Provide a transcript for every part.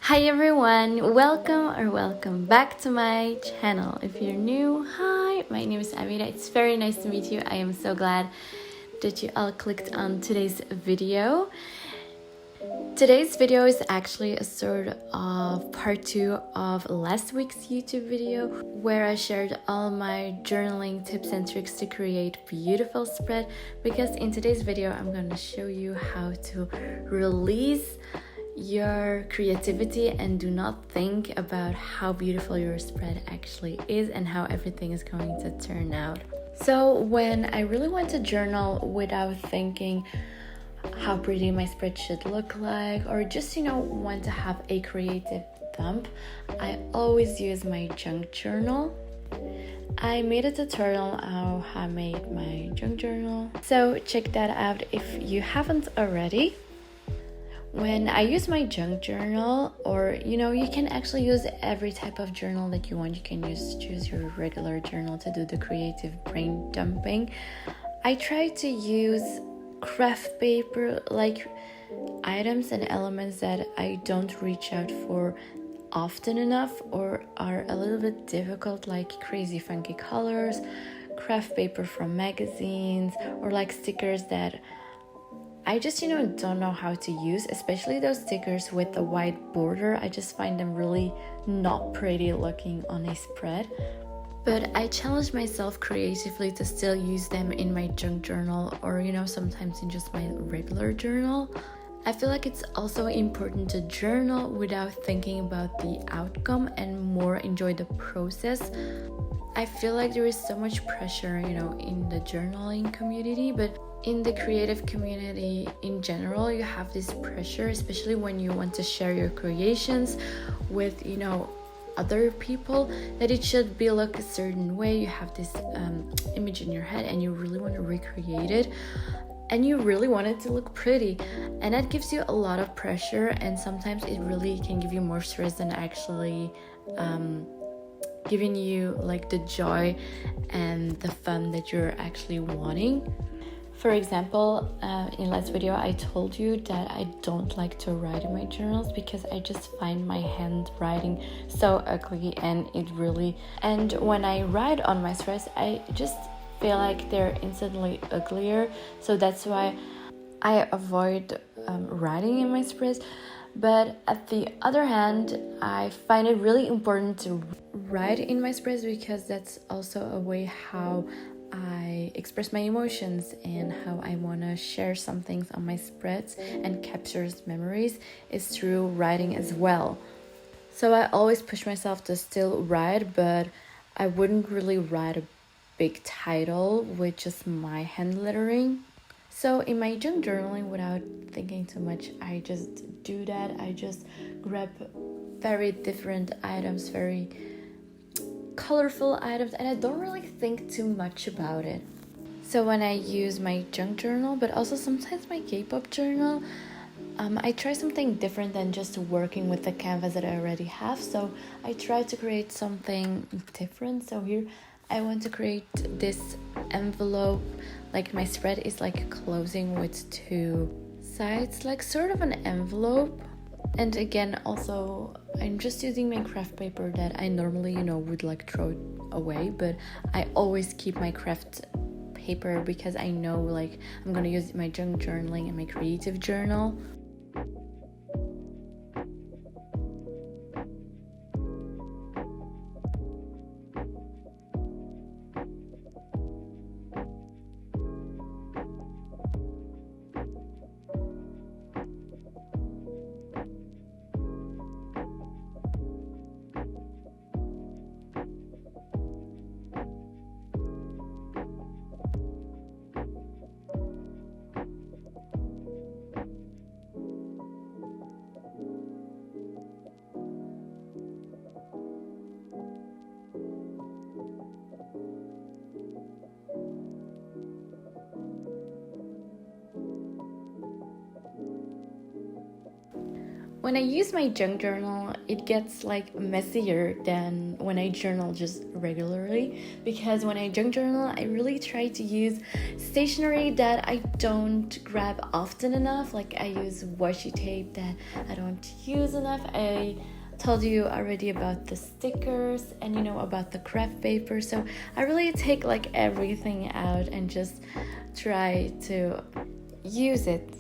Hi everyone, welcome back to my channel. If you're new, hi, my name is Amira. It's very nice to meet you. I am so glad that you all clicked on today's video. Today's video is actually a sort of part 2 of last week's YouTube video where I shared all my journaling tips and tricks to create beautiful spread, because in today's video I'm going to show you how to release your creativity and do not think about how beautiful your spread actually is and how everything is going to turn out. So when I really want to journal without thinking how pretty my spread should look like, or just want to have a creative dump, I always use my junk journal. I made a tutorial on how I made my junk journal, so check that out if you haven't already. When I use my junk journal, or you can actually use every type of journal that you want. You can choose your regular journal to do the creative brain dumping. I try to use craft paper like items and elements that I don't reach out for often enough or are a little bit difficult, like crazy funky colors, craft paper from magazines, or like stickers that I just don't know how to use, especially those stickers with the white border. I just find them really not pretty looking on a spread. But I challenge myself creatively to still use them in my junk journal, or sometimes in just my regular journal. I feel like it's also important to journal without thinking about the outcome and more enjoy the process. I feel like there is so much pressure, in the journaling community, but in the creative community in general, you have this pressure, especially when you want to share your creations with, other people, that it should be look a certain way. You have this image in your head and you really want to recreate it, and you really want it to look pretty, and that gives you a lot of pressure, and sometimes it really can give you more stress than actually giving you like the joy and the fun that you're actually wanting. For example, in last video I told you that I don't like to write in my journals because I just find my handwriting so ugly, and when I write on my spreads I just feel like they're instantly uglier, so that's why I avoid writing in my spreads. But at the other hand, I find it really important to write in my spreads because that's also a way how I express my emotions and how I want to share some things on my spreads and captures memories is through writing as well. So I always push myself to still write, but I wouldn't really write a big title with just my hand lettering. So in my junk journaling, without thinking too much, I just do that. I just grab very different items, very colorful items, and I don't really think too much about it. So when I use my junk journal, but also sometimes my K-pop journal, I try something different than just working with the canvas that I already have. So I try to create something different. So here I want to create this envelope, like my spread is like closing with two sides, like sort of an envelope. And again, also I'm just using my craft paper that I normally would like throw away, but I always keep my craft paper because I know like I'm gonna use my junk journaling and my creative journal. When I use my junk journal, it gets like messier than when I journal just regularly, because when I junk journal, I really try to use stationery that I don't grab often enough. Like I use washi tape that I don't use enough. I told you already about the stickers and about the craft paper, so I really take like everything out and just try to use it.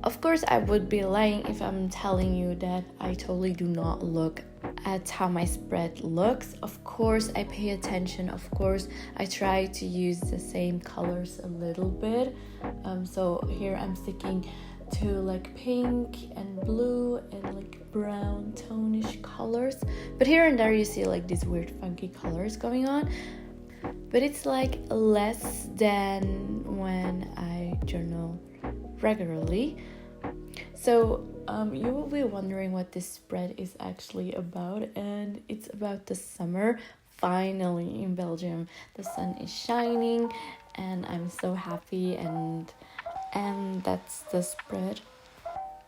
Of course, I would be lying if I'm telling you that I totally do not look at how my spread looks. Of course, I pay attention. Of course, I try to use the same colors a little bit. So here I'm sticking to like pink and blue and like brown tonish colors. But here and there you see like these weird funky colors going on. But it's like less than when I journal regularly. So you will be wondering what this spread is actually about, and it's about the summer. Finally in Belgium the sun is shining and I'm so happy, and that's the spread.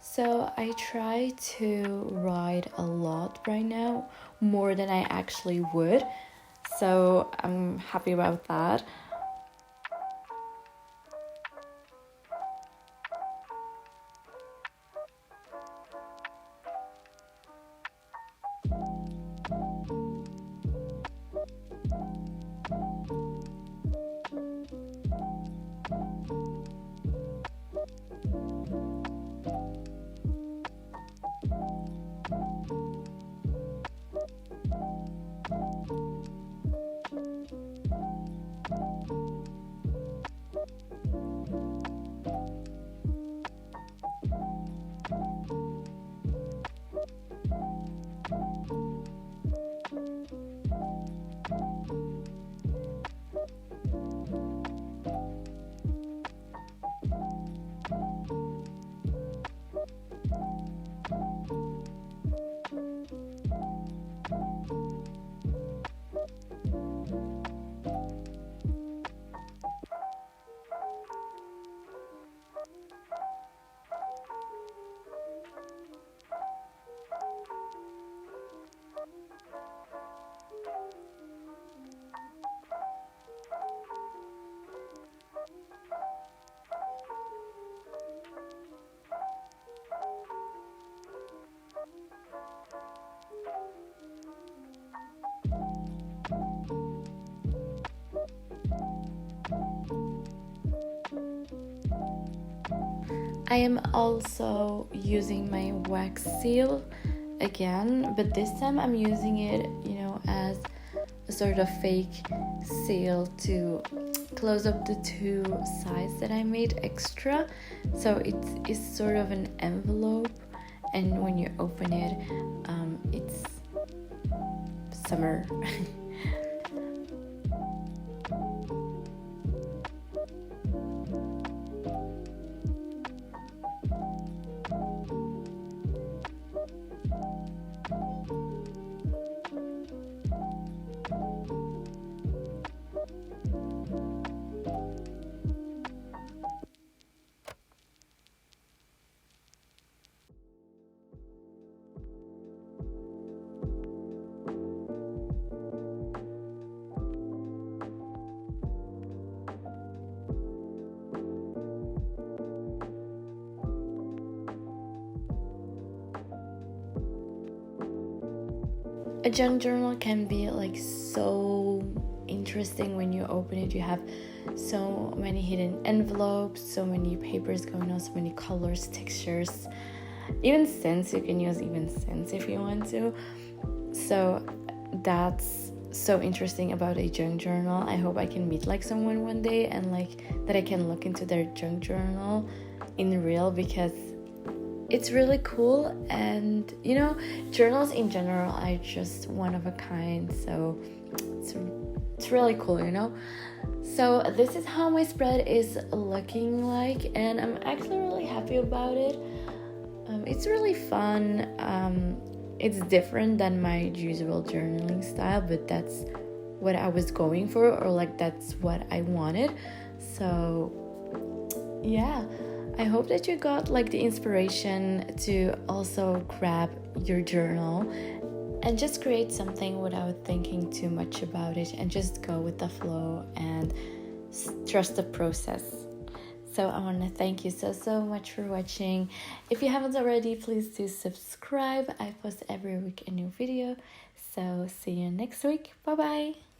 So I try to write a lot right now, more than I actually would, so I'm happy about that. I am also using my wax seal again, but this time I'm using it, as a sort of fake seal to close up the two sides that I made extra. So it is sort of an envelope, and when you open it, it's summer. A junk journal can be like so interesting when you open it. You have so many hidden envelopes, so many papers going on, so many colors, textures, even scents. You can use even scents if you want to. So that's so interesting about a junk journal. I hope I can meet like someone one day and like that I can look into their junk journal in real, because it's really cool. And journals in general are just one of a kind, so it's really cool. So this is how my spread is looking like, and I'm actually really happy about it. It's really fun. It's different than my usual journaling style, but that's what I was going for, or like that's what I wanted. So yeah, I hope that you got like the inspiration to also grab your journal and just create something without thinking too much about it, and just go with the flow and trust the process. So I want to thank you so much for watching. If you haven't already, please do subscribe. I post every week a new video. So see you next week. Bye bye.